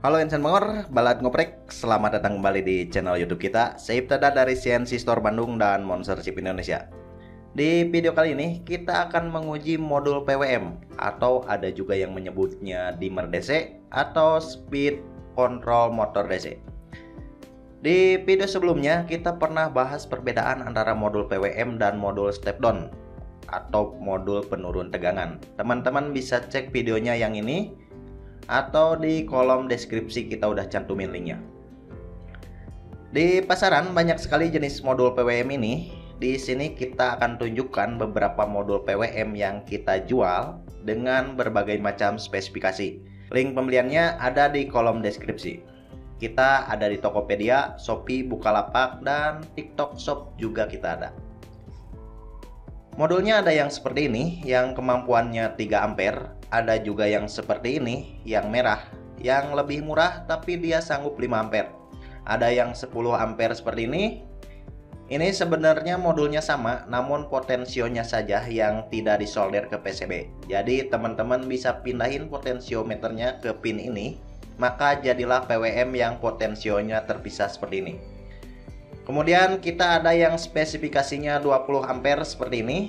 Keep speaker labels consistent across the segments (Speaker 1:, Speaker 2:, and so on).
Speaker 1: Halo insan Bangor, Balad Ngoprek, selamat datang kembali di channel YouTube kita. Saya Ibtada dari CNC Store Bandung dan Monster Chip Indonesia. Di video kali ini kita akan menguji modul PWM atau ada juga yang menyebutnya dimmer DC atau speed control motor DC. Di video sebelumnya kita pernah bahas perbedaan antara modul PWM dan modul step down atau modul penurun tegangan. Teman-teman bisa cek videonya yang ini atau di kolom deskripsi kita udah cantumin linknya. Di pasaran banyak sekali jenis modul PWM ini. Di sini kita akan tunjukkan beberapa modul PWM yang kita jual dengan berbagai macam spesifikasi. Link pembeliannya ada di kolom deskripsi. Kita ada di Tokopedia, Shopee, Bukalapak, dan TikTok Shop juga kita ada. Modulnya ada yang seperti ini, yang kemampuannya 3 ampere. Ada juga yang seperti ini, yang merah, yang lebih murah tapi dia sanggup 5 ampere. Ada yang 10 ampere seperti ini. Ini sebenarnya modulnya sama, namun potensionya saja yang tidak disolder ke PCB. Jadi teman-teman bisa pindahin potensiometernya ke pin ini, maka jadilah PWM yang potensionya terpisah seperti ini. Kemudian kita ada yang spesifikasinya 20 ampere seperti ini.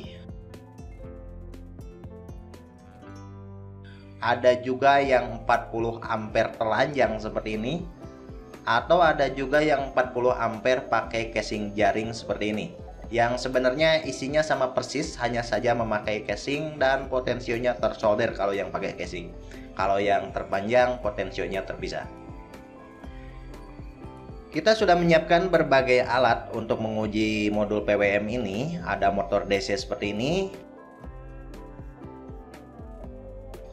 Speaker 1: Ada juga yang 40 ampere telanjang seperti ini. Atau ada juga yang 40 ampere pakai casing jaring seperti ini. Yang sebenarnya isinya sama persis, hanya saja memakai casing dan potensionya tersolder kalau yang pakai casing. Kalau yang terpanjang potensionya terpisah. Kita sudah menyiapkan berbagai alat untuk menguji modul PWM ini. Ada motor DC seperti ini.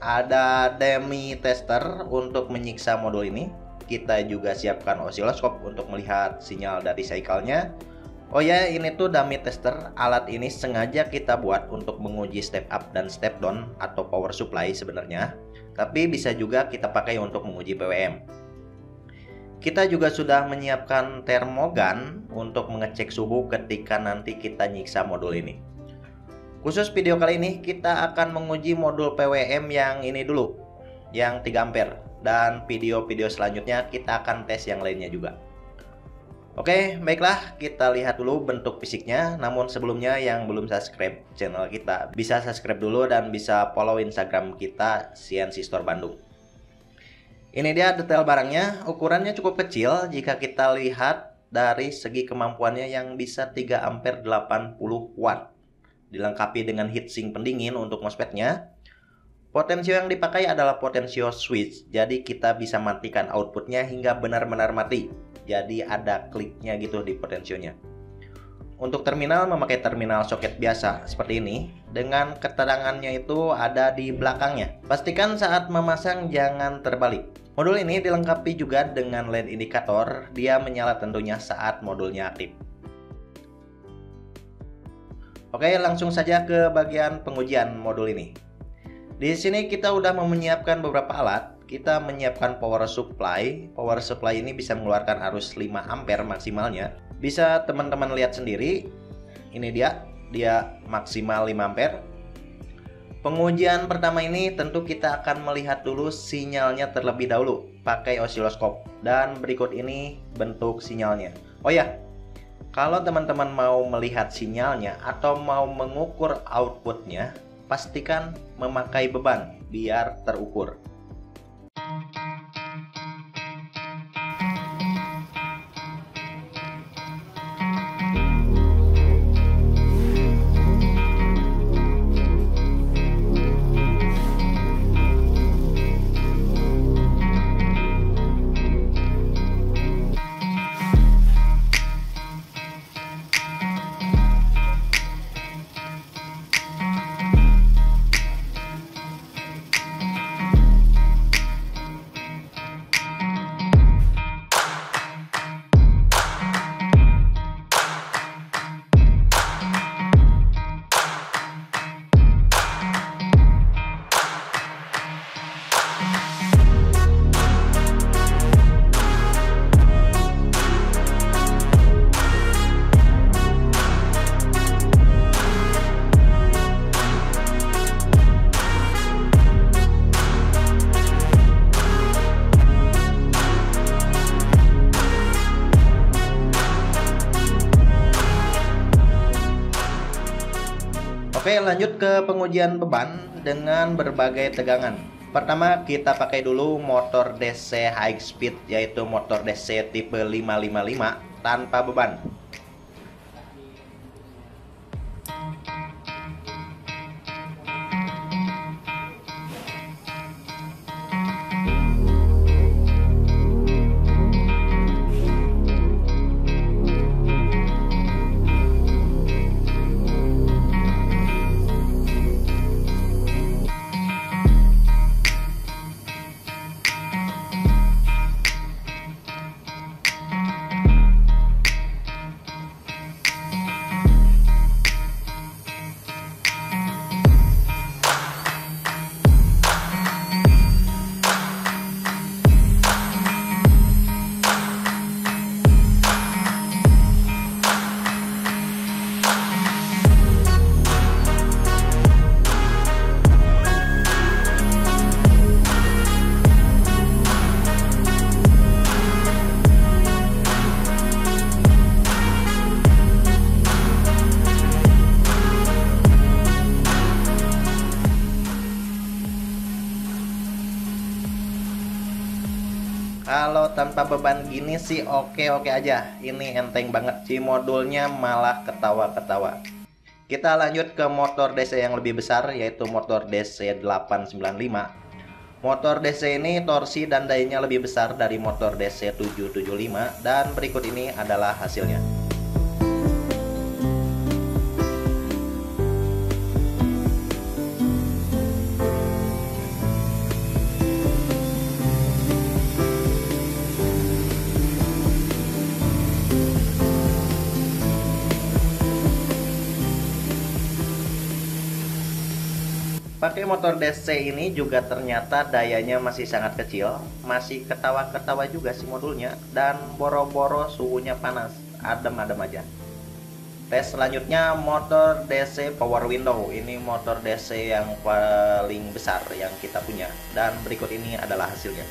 Speaker 1: Ada dummy tester untuk menyiksa modul ini. Kita juga siapkan osiloskop untuk melihat sinyal dari cycle-nya. Oh ya, ini tuh dummy tester. Alat ini sengaja kita buat untuk menguji step up dan step down atau power supply sebenarnya. Tapi bisa juga kita pakai untuk menguji PWM. Kita juga sudah menyiapkan termogan untuk mengecek suhu ketika nanti kita nyiksa modul ini. Khusus video kali ini kita akan menguji modul PWM yang ini dulu, yang 3 ampere, dan video-video selanjutnya kita akan tes yang lainnya juga. Oke, baiklah, kita lihat dulu bentuk fisiknya. Namun sebelumnya yang belum subscribe channel kita bisa subscribe dulu dan bisa follow Instagram kita CNC Store Bandung. Ini dia detail barangnya. Ukurannya cukup kecil jika kita lihat dari segi kemampuannya yang bisa 3 ampere 80 watt. Dilengkapi dengan heatsink pendingin untuk MOSFET-nya. Potensio yang dipakai adalah potensio switch, jadi kita bisa matikan outputnya hingga benar-benar mati. Jadi ada kliknya gitu di potensionya. Untuk terminal memakai terminal soket biasa seperti ini, dengan keterangannya itu ada di belakangnya. Pastikan saat memasang jangan terbalik. Modul ini dilengkapi juga dengan LED indikator, dia menyala tentunya saat modulnya aktif. Oke, langsung saja ke bagian pengujian modul ini. Di sini kita udah menyiapkan beberapa alat. Kita menyiapkan power supply. Power supply ini bisa mengeluarkan arus 5 ampere maksimalnya. Bisa teman-teman lihat sendiri. Ini dia maksimal 5 ampere. Pengujian pertama ini tentu kita akan melihat dulu sinyalnya terlebih dahulu pakai osiloskop, dan berikut ini bentuk sinyalnya. Oh ya, kalau teman-teman mau melihat sinyalnya atau mau mengukur outputnya, pastikan memakai beban biar terukur. Oke, lanjut ke pengujian beban dengan berbagai tegangan. Pertama, kita pakai dulu motor DC high speed, yaitu motor DC tipe 555 tanpa beban. Kalau tanpa beban gini sih oke-oke aja. Ini enteng banget, si modulnya malah ketawa-ketawa. Kita lanjut ke motor DC yang lebih besar, yaitu motor DC 895. Motor DC ini torsi dan dayanya lebih besar dari motor DC 775, dan berikut ini adalah hasilnya. Pakai motor DC ini juga ternyata dayanya masih sangat kecil, masih ketawa-ketawa juga si modulnya, dan boro-boro suhunya panas, adem-adem aja. Tes selanjutnya motor DC power window, ini motor DC yang paling besar yang kita punya, dan berikut ini adalah hasilnya.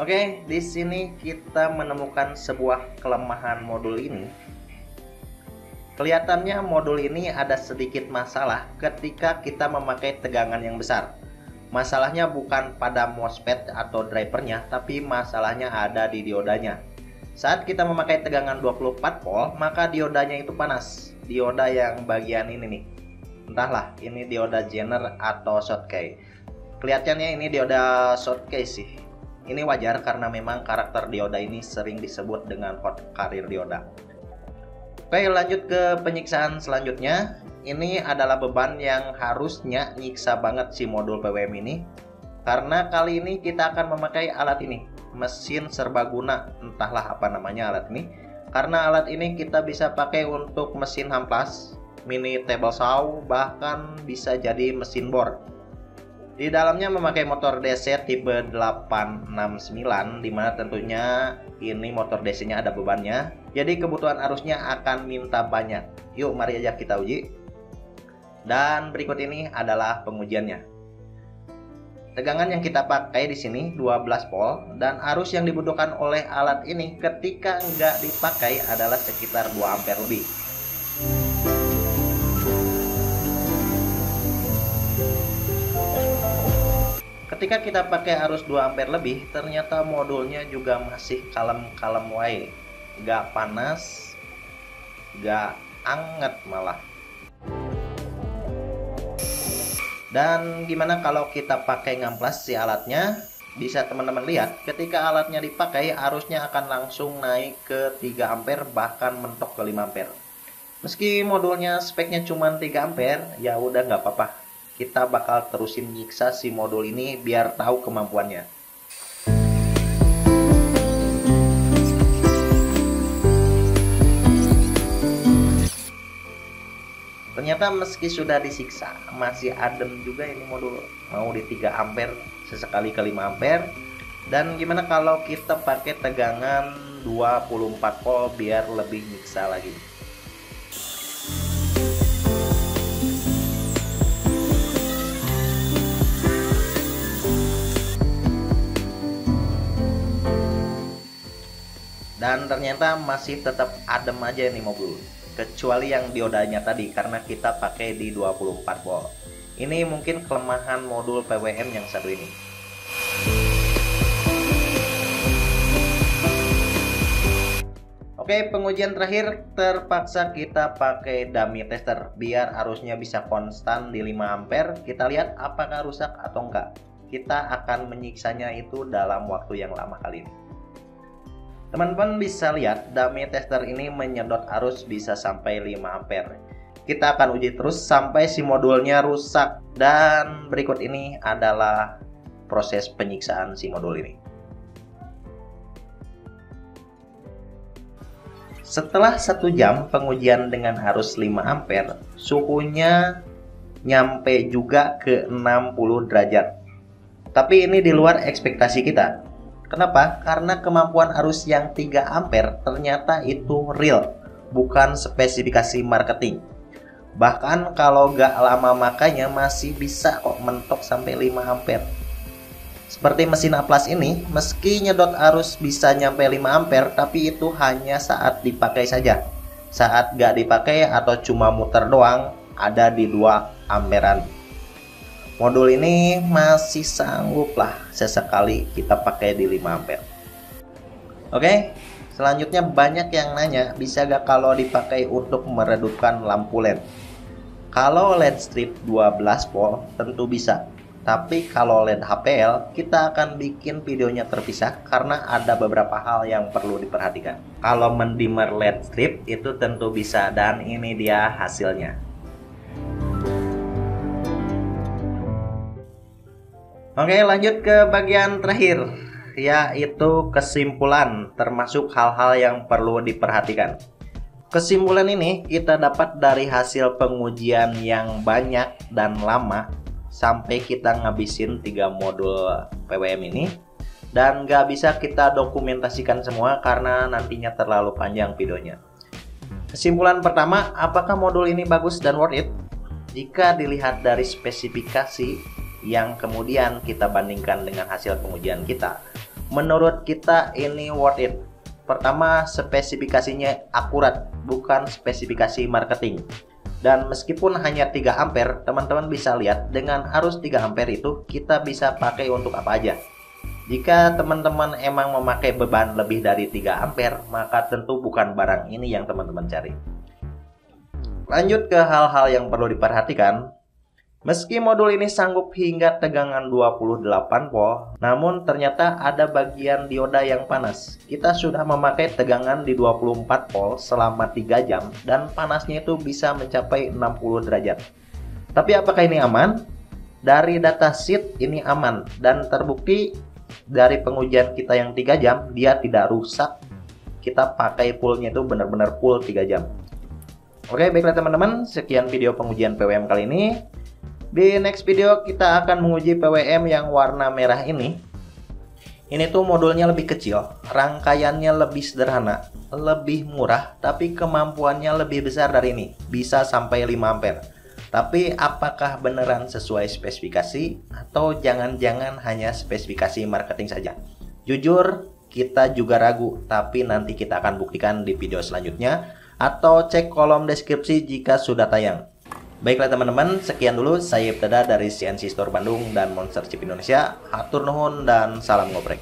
Speaker 1: Oke, di sini kita menemukan sebuah kelemahan modul ini. Kelihatannya modul ini ada sedikit masalah ketika kita memakai tegangan yang besar. Masalahnya bukan pada MOSFET atau drivernya, tapi masalahnya ada di diodanya. Saat kita memakai tegangan 24 volt, maka diodanya itu panas. Dioda yang bagian ini nih. Entahlah, ini dioda Zener atau Schottky. Kelihatannya ini dioda Schottky sih. Ini wajar karena memang karakter dioda ini sering disebut dengan hot carrier dioda. Oke, lanjut ke penyiksaan selanjutnya. Ini adalah beban yang harusnya nyiksa banget si modul PWM ini. Karena kali ini kita akan memakai alat ini, mesin serbaguna, entahlah apa namanya alat ini. Karena alat ini kita bisa pakai untuk mesin hamplas, mini table saw, bahkan bisa jadi mesin bor. Di dalamnya memakai motor DC tipe 869, dimana tentunya ini motor DC-nya ada bebannya. Jadi kebutuhan arusnya akan minta banyak. Yuk mari aja kita uji. Dan berikut ini adalah pengujiannya. Tegangan yang kita pakai di sini 12 volt, dan arus yang dibutuhkan oleh alat ini ketika nggak dipakai adalah sekitar 2 ampere lebih. Ketika kita pakai arus 2 ampere lebih, ternyata modulnya juga masih kalem-kalem wae. Gak panas, gak anget malah. Dan gimana kalau kita pakai ngamplas si alatnya? Bisa teman-teman lihat, ketika alatnya dipakai, arusnya akan langsung naik ke 3 ampere, bahkan mentok ke 5 ampere. Meski modulnya speknya cuma 3 ampere, ya udah nggak apa-apa. Kita bakal terusin nyiksa si modul ini biar tahu kemampuannya. Ternyata meski sudah disiksa, masih adem juga ini modul. Mau di 3 ampere, sesekali ke 5 ampere. Dan gimana kalau kita pakai tegangan 24 volt biar lebih nyiksa lagi. Dan ternyata masih tetap adem aja nih mobil, kecuali yang diodanya tadi karena kita pakai di 24 volt. Ini mungkin kelemahan modul PWM yang satu ini. Oke, pengujian terakhir terpaksa kita pakai dummy tester biar arusnya bisa konstan di 5 ampere. Kita lihat apakah rusak atau enggak. Kita akan menyiksanya itu dalam waktu yang lama kali ini. Teman-teman bisa lihat dummy tester ini menyedot arus bisa sampai 5 ampere. Kita akan uji terus sampai si modulnya rusak, dan berikut ini adalah proses penyiksaan si modul ini. Setelah 1 jam pengujian dengan arus 5 ampere, suhunya nyampe juga ke 60 derajat. Tapi ini di luar ekspektasi kita. Kenapa? Karena kemampuan arus yang 3 ampere ternyata itu real, bukan spesifikasi marketing. Bahkan kalau gak lama makanya masih bisa kok mentok sampai 5 ampere. Seperti mesin Aplas ini, meski nyedot arus bisa nyampe 5 ampere, tapi itu hanya saat dipakai saja. Saat gak dipakai atau cuma muter doang, ada di 2 amperan. Modul ini masih sanggup lah sesekali kita pakai di 5 ampere. Oke, selanjutnya banyak yang nanya, bisa gak kalau dipakai untuk meredupkan lampu LED? Kalau LED strip 12 volt tentu bisa. Tapi kalau LED HPL, kita akan bikin videonya terpisah karena ada beberapa hal yang perlu diperhatikan. Kalau mendimmer LED strip itu tentu bisa, dan ini dia hasilnya. Oke, lanjut ke bagian terakhir, yaitu kesimpulan termasuk hal-hal yang perlu diperhatikan. Kesimpulan ini kita dapat dari hasil pengujian yang banyak dan lama sampai kita ngabisin 3 modul PWM ini, dan gak bisa kita dokumentasikan semua karena nantinya terlalu panjang videonya. Kesimpulan pertama, apakah modul ini bagus dan worth it? Jika dilihat dari spesifikasi yang kemudian kita bandingkan dengan hasil pengujian kita, menurut kita ini worth it. Pertama, spesifikasinya akurat, bukan spesifikasi marketing. Dan meskipun hanya 3 ampere, teman-teman bisa lihat dengan arus 3 ampere itu kita bisa pakai untuk apa aja. Jika teman-teman emang memakai beban lebih dari 3 ampere, maka tentu bukan barang ini yang teman-teman cari. Lanjut ke hal-hal yang perlu diperhatikan. Meski modul ini sanggup hingga tegangan 28 volt, namun ternyata ada bagian dioda yang panas. Kita sudah memakai tegangan di 24 volt selama 3 jam dan panasnya itu bisa mencapai 60 derajat. Tapi apakah ini aman? Dari datasheet ini aman, dan terbukti dari pengujian kita yang 3 jam dia tidak rusak. Kita pakai fullnya itu benar-benar full 3 jam. Oke, baiklah teman-teman, sekian video pengujian PWM kali ini. Di next video kita akan menguji PWM yang warna merah ini. Ini tuh modulnya lebih kecil, rangkaiannya lebih sederhana, lebih murah, tapi kemampuannya lebih besar dari ini, bisa sampai 5 ampere. Tapi apakah beneran sesuai spesifikasi atau jangan-jangan hanya spesifikasi marketing saja? Jujur, kita juga ragu, tapi nanti kita akan buktikan di video selanjutnya atau cek kolom deskripsi jika sudah tayang. Baiklah teman-teman, sekian dulu saya Ibtada dari CNC Store Bandung dan Monster Chip Indonesia. Hatur nuhun dan salam ngoprek.